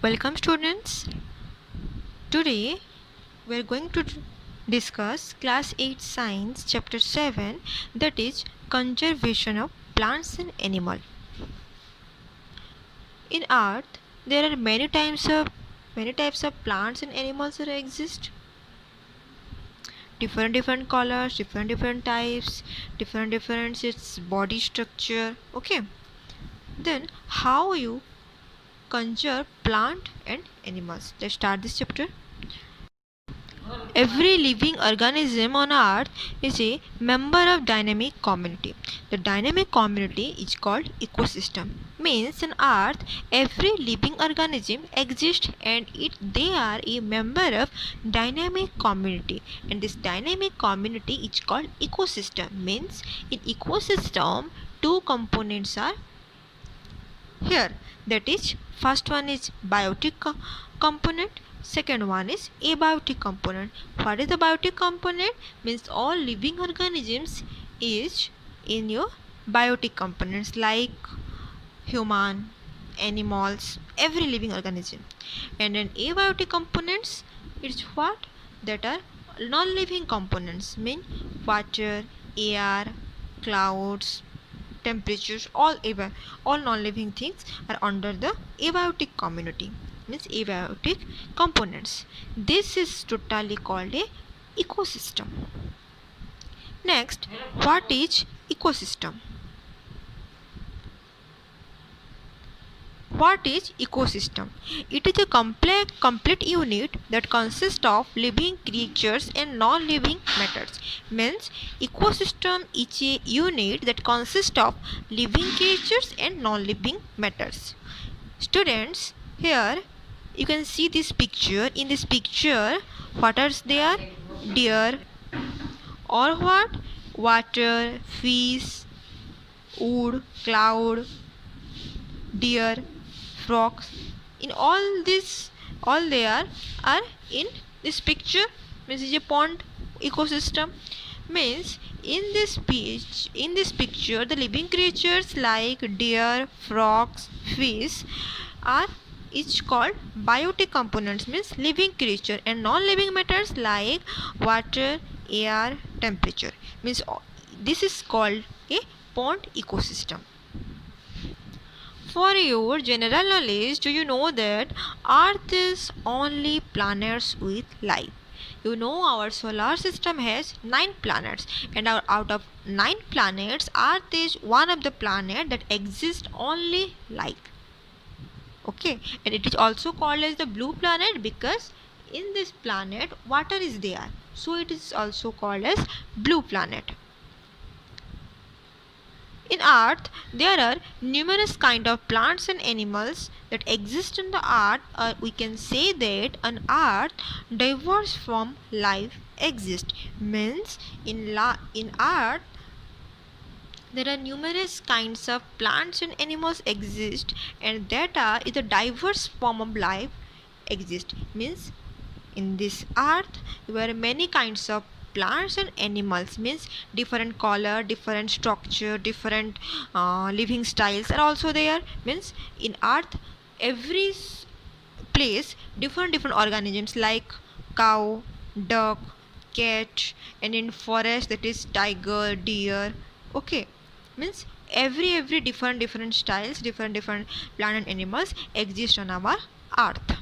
Welcome students. Today we are going to discuss class 8 science chapter 7, that is conservation of plants and animals. In earth there are many types of plants and animals that exist. Different colors, different types, different its body structure. Okay. Then how you conserve plant and animals? Let's start this chapter. Every living organism on earth is a member of dynamic community. The dynamic community is called ecosystem. Means on earth every living organism exists and they are a member of dynamic community, and this dynamic community is called ecosystem. Means in ecosystem two components are here, that is first one is biotic component, second one is abiotic component. What is the biotic component? Means all living organisms is in your biotic components, like human, animals, every living organism. And then abiotic components, it's what? That are non-living components, mean water, air, clouds, temperatures, all non-living things are under the abiotic community, means abiotic components. This is totally called a ecosystem. Next, what is ecosystem? What is ecosystem? It is a complete unit that consists of living creatures and non-living matters. Means ecosystem is a unit that consists of living creatures and non-living matters. Students, here you can see this picture. In this picture, what are there? Deer, or what? Water, fish, wood, cloud, deer, frogs. In all this, all they are in this picture. Means is a pond ecosystem. Means in this picture the living creatures like deer, frogs, fish are each called biotic components, means living creature, and non-living matters like water, air, temperature. Means this is called a pond ecosystem. For your general knowledge, do you know that Earth is only planets with life? You know our solar system has 9 planets, and out of 9 planets, Earth is one of the planet that exists only life. Okay, and it is also called as the blue planet because in this planet water is there, so it is also called as blue planet. In earth there are numerous kind of plants and animals that exist in the earth, or we can say that on earth diverse form life exists. Means in earth there are numerous kinds of plants and animals exist, and that is a diverse form of life exist. Means in this earth there are many kinds of plants and animals, means different color, different structure, different living styles are also there. Means in earth every place different organisms like cow, duck, cat, and in forest that is tiger, deer. Okay, means every different styles, different plant and animals exist on our earth.